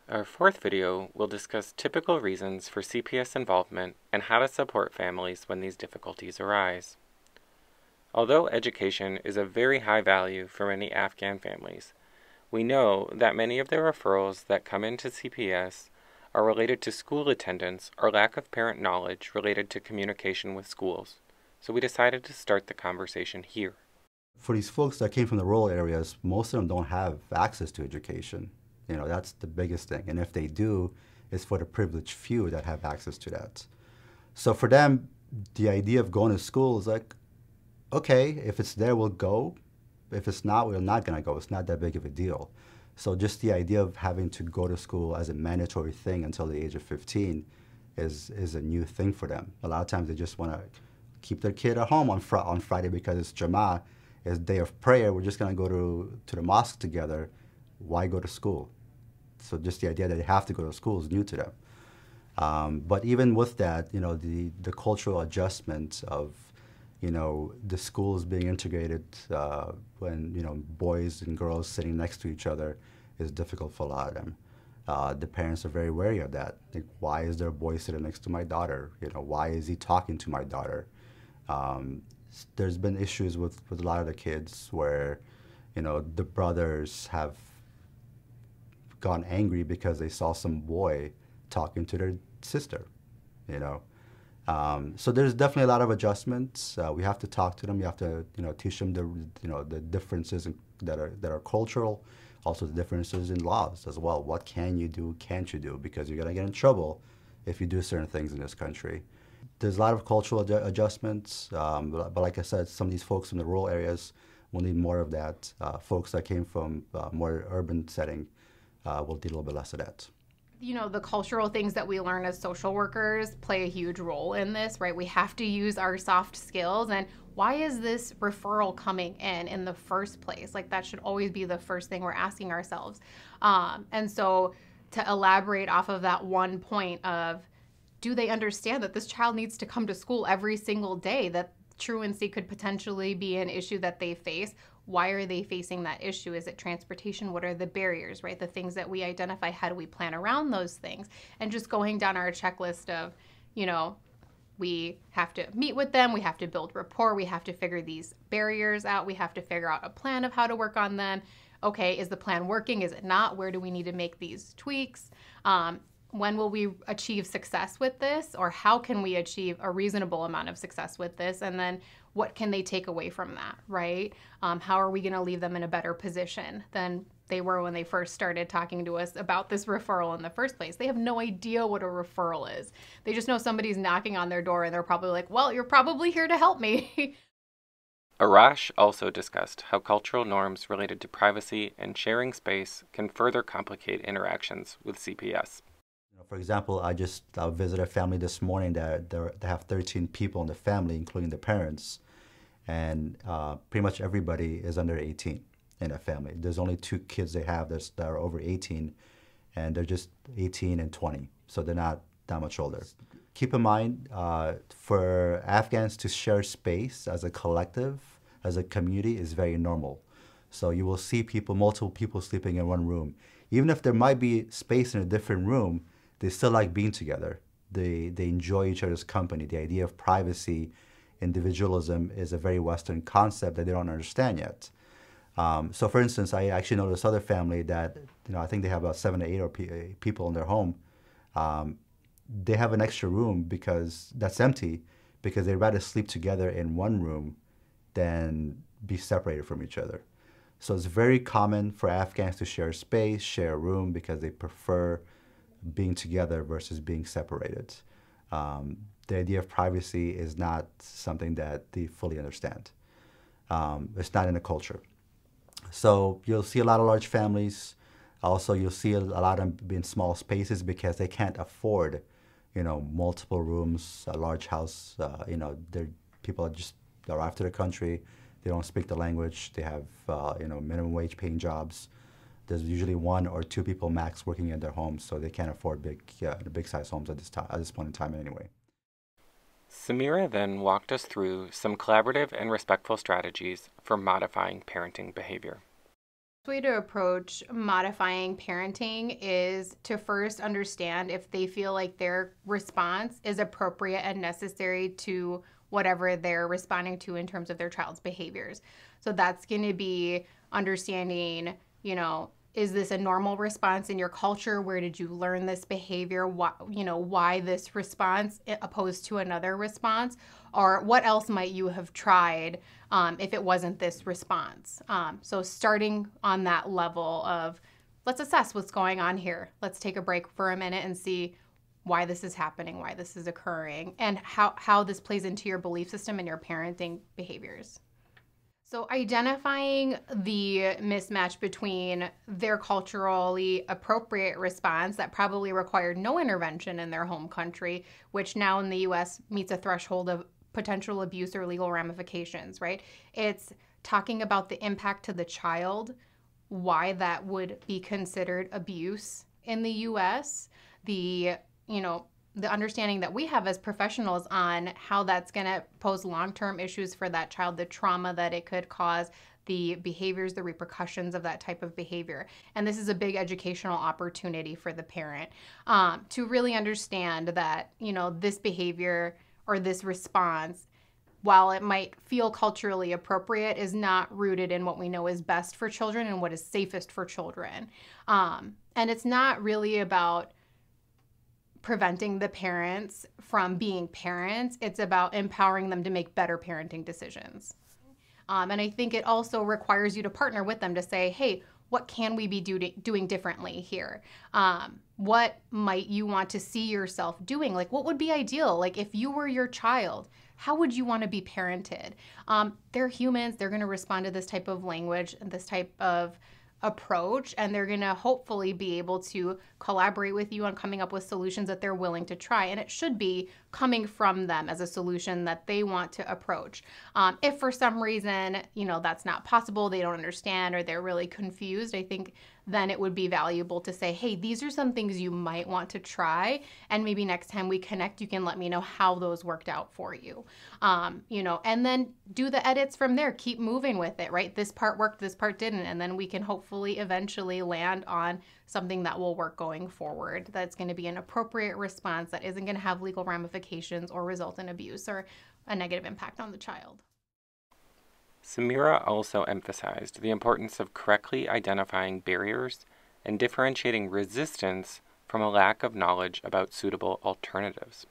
Our fourth video will discuss typical reasons for CPS involvement and how to support families when these difficulties arise. Although education is of very high value for many Afghan families, we know that many of the referrals that come into CPS are related to school attendance or lack of parent knowledge related to communication with schools. So we decided to start the conversation here. For these folks that came from the rural areas, most of them don't have access to education. That's the biggest thing. And if they do, it's for the privileged few that have access to that. So for them, the idea of going to school is like, okay, if it's there, we'll go. If it's not, we're not going to go. It's not that big of a deal. So just the idea of having to go to school as a mandatory thing until the age of 15 is a new thing for them. A lot of times they just want to keep their kid at home on Friday because it's Jama'ah, it's day of prayer. We're just going to go to the mosque together. Why go to school? So just the idea that they have to go to school is new to them. But even with that, the cultural adjustment of, the schools being integrated when, boys and girls sitting next to each other is difficult for a lot of them. The parents are very wary of that. Like, why is there a boy sitting next to my daughter? Why is he talking to my daughter? There's been issues with a lot of the kids where, the brothers have gone angry because they saw some boy talking to their sister, So there's definitely a lot of adjustments. We have to talk to them. You have to, teach them the differences that are cultural, also the differences in laws as well. What can you do, can't you do? Because you're gonna get in trouble if you do certain things in this country. There's a lot of cultural adjustments, but like I said, some of these folks in the rural areas will need more of that. Folks that came from more urban setting will need a little bit less of that. The cultural things that we learn as social workers play a huge role in this, right? We have to use our soft skills. And why is this referral coming in the first place? Like, that should always be the first thing we're asking ourselves. And so to elaborate off of that one point of, do they understand that this child needs to come to school every single day, that truancy could potentially be an issue that they face? Why are they facing that issue? Is it transportation? What are the barriers, right? The things that we identify, how do we plan around those things? And just going down our checklist of, we have to meet with them, we have to build rapport, we have to figure these barriers out, we have to figure out a plan of how to work on them. Okay, is the plan working? Is it not? Where do we need to make these tweaks? When will we achieve success with this, or how can we achieve a reasonable amount of success with this? And then what can they take away from that, right? How are we going to leave them in a better position than they were when they first started talking to us about this referral in the first place? They have no idea what a referral is. They just know somebody's knocking on their door and they're probably like, well, you're probably here to help me. Arash also discussed how cultural norms related to privacy and sharing space can further complicate interactions with CPS. For example, I visited a family this morning that they have 13 people in the family, including the parents, and pretty much everybody is under 18 in that family. There's only two kids they have that are over 18, and they're just 18 and 20, so they're not that much older. Keep in mind, for Afghans to share space as a collective, as a community, is very normal. So you will see multiple people sleeping in one room. Even if there might be space in a different room, they still like being together. They enjoy each other's company. The idea of privacy, individualism is a very Western concept that they don't understand yet. So for instance, I actually know this other family that, I think they have about 7 or 8 people in their home. They have an extra room that's empty because they'd rather sleep together in one room than be separated from each other. So it's very common for Afghans to share space, share a room, because they prefer being together versus being separated. The idea of privacy is not something that they fully understand. It's not in the culture. So you'll see a lot of large families. Also, you'll see a lot of them in small spaces because they can't afford, multiple rooms, a large house. People are after the country. They don't speak the language. They have, minimum wage paying jobs. There's usually 1 or 2 people max working in their homes, so they can't afford big size homes at this point in time anyway. Samira then walked us through some collaborative and respectful strategies for modifying parenting behavior. Way to approach modifying parenting is to first understand if they feel like their response is appropriate and necessary to whatever they're responding to in terms of their child's behaviors. So that's going to be understanding, is this a normal response in your culture? Where did you learn this behavior? Why this response opposed to another response? Or what else might you have tried if it wasn't this response? So starting on that level of, let's assess what's going on here. Let's take a break for a minute and see why this is happening, why this is occurring, and how this plays into your belief system and your parenting behaviors. So identifying the mismatch between their culturally appropriate response that probably required no intervention in their home country, which now in the US meets a threshold of potential abuse or legal ramifications, right? It's talking about the impact to the child, why that would be considered abuse in the US, the understanding that we have as professionals on how that's going to pose long-term issues for that child, the trauma that it could cause, the behaviors, the repercussions of that type of behavior. And this is a big educational opportunity for the parent to really understand that, this behavior or this response, while it might feel culturally appropriate, is not rooted in what we know is best for children and what is safest for children. And it's not really about preventing the parents from being parents. It's about empowering them to make better parenting decisions. And I think it also requires you to partner with them to say, hey, what can we be doing differently here? What might you want to see yourself doing? Like, what would be ideal? Like, if you were your child, how would you want to be parented? They're humans. They're going to respond to this type of language and this type of approach, and they're going to hopefully be able to collaborate with you on coming up with solutions that they're willing to try. And it should be coming from them as a solution that they want to approach. If for some reason, that's not possible, they don't understand, or they're really confused, I think then it would be valuable to say, hey, these are some things you might want to try, and maybe next time we connect, you can let me know how those worked out for you. And then do the edits from there. Keep moving with it, right? This part worked, this part didn't, and then we can hopefully eventually land on something that will work going forward. That's going to be an appropriate response that isn't going to have legal ramifications or result in abuse or a negative impact on the child. Samira also emphasized the importance of correctly identifying barriers and differentiating resistance from a lack of knowledge about suitable alternatives.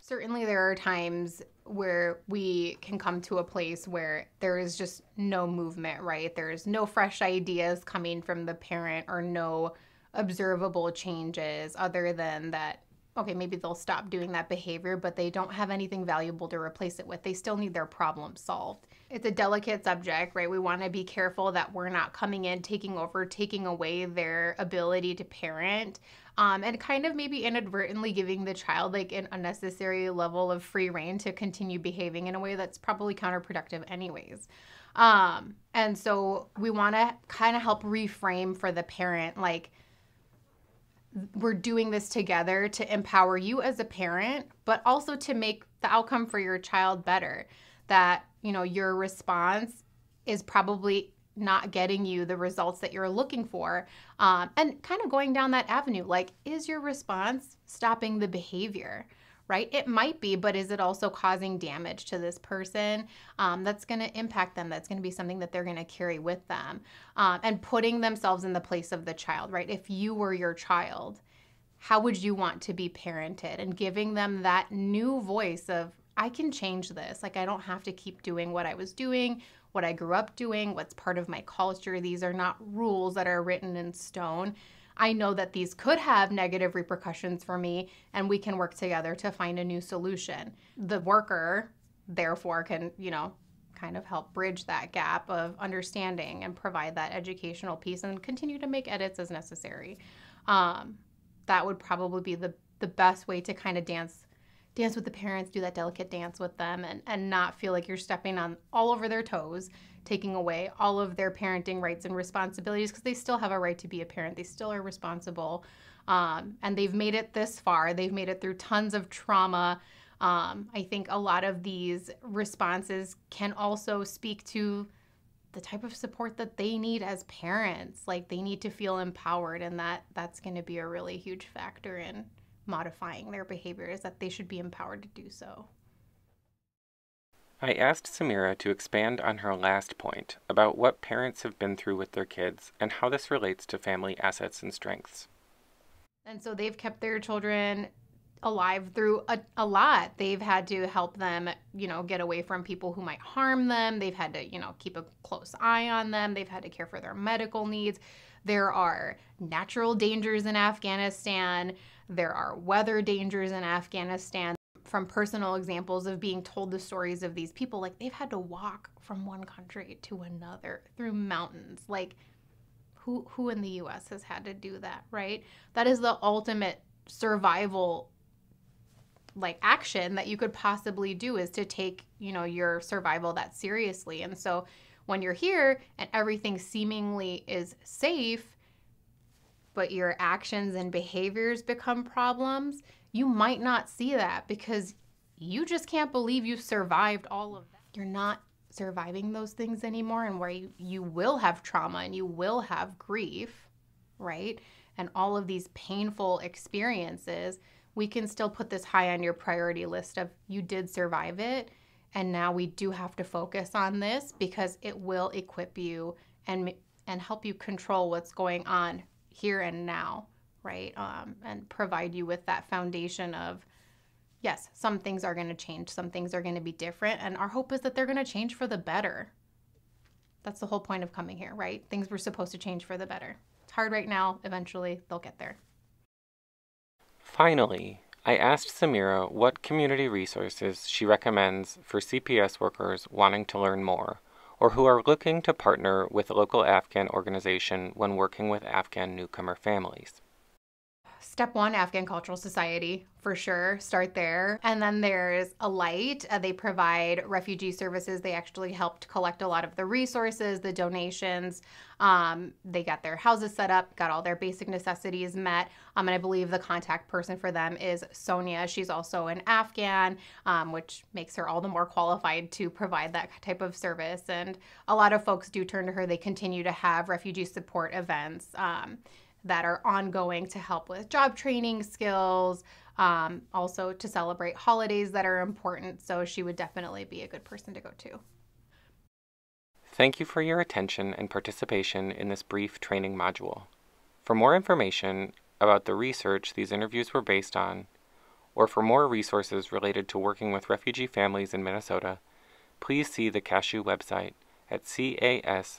Certainly there are times where we can come to a place where there is just no movement, right? There's no fresh ideas coming from the parent or no observable changes other than that, okay, maybe they'll stop doing that behavior, but they don't have anything valuable to replace it with. They still need their problem solved. It's a delicate subject, right? We want to be careful that we're not coming in, taking over, taking away their ability to parent, and kind of maybe inadvertently giving the child like an unnecessary level of free rein to continue behaving in a way that's probably counterproductive anyways. And so we want to kind of help reframe for the parent, like, we're doing this together to empower you as a parent, but also to make the outcome for your child better. That, your response is probably not getting you the results that you're looking for. And kind of going down that avenue, like, is your response stopping the behavior, right? It might be, but is it also causing damage to this person that's going to impact them? That's going to be something that they're going to carry with them. And putting themselves in the place of the child, right? If you were your child, how would you want to be parented? And giving them that new voice of, I can change this. Like, I don't have to keep doing what I was doing, what I grew up doing, what's part of my culture. These are not rules that are written in stone. I know that these could have negative repercussions for me, and we can work together to find a new solution. The worker, therefore, can, kind of help bridge that gap of understanding and provide that educational piece and continue to make edits as necessary. That would probably be the best way to kind of dance with the parents, do that delicate dance with them, and not feel like you're stepping on all over their toes, taking away all of their parenting rights and responsibilities, because they still have a right to be a parent. They still are responsible. And they've made it this far. They've made it through tons of trauma. I think a lot of these responses can also speak to the type of support that they need as parents. Like, they need to feel empowered, and that's going to be a really huge factor in modifying their behaviors, that they should be empowered to do so. I asked Samira to expand on her last point about what parents have been through with their kids and how this relates to family assets and strengths. And so they've kept their children alive through a lot. They've had to help them, get away from people who might harm them. They've had to, keep a close eye on them. They've had to care for their medical needs. There are natural dangers in Afghanistan. There are weather dangers in Afghanistan. From personal examples of being told the stories of these people, like, they've had to walk from one country to another through mountains. Like, who in the US has had to do that, right? That is the ultimate survival action that you could possibly do, is to take, your survival that seriously. And so when you're here and everything seemingly is safe, but your actions and behaviors become problems, you might not see that because you just can't believe you survived all of that. You're not surviving those things anymore, and where you will have trauma and you will have grief, right? And all of these painful experiences, we can still put this high on your priority list of, you did survive it, and now we do have to focus on this because it will equip you and help you control what's going on here and now, right? And provide you with that foundation of, yes, some things are going to change, some things are going to be different, and our hope is that they're going to change for the better. That's the whole point of coming here, right? Things were supposed to change for the better. It's hard right now. Eventually, they'll get there. Finally, I asked Samira what community resources she recommends for CPS workers wanting to learn more, or who are looking to partner with a local Afghan organization when working with Afghan newcomer families. Step one, Afghan Cultural Society, for sure. Start there. And then there's Alight. They provide refugee services. They actually helped collect a lot of the resources, the donations. They got their houses set up, got all their basic necessities met. And I believe the contact person for them is Sonia. She's also an Afghan, which makes her all the more qualified to provide that type of service. And a lot of folks do turn to her. They continue to have refugee support events that are ongoing to help with job training skills, also to celebrate holidays that are important. So she would definitely be a good person to go to. Thank you for your attention and participation in this brief training module. For more information about the research these interviews were based on, or for more resources related to working with refugee families in Minnesota, please see the CASHU website at cascw.umn.edu.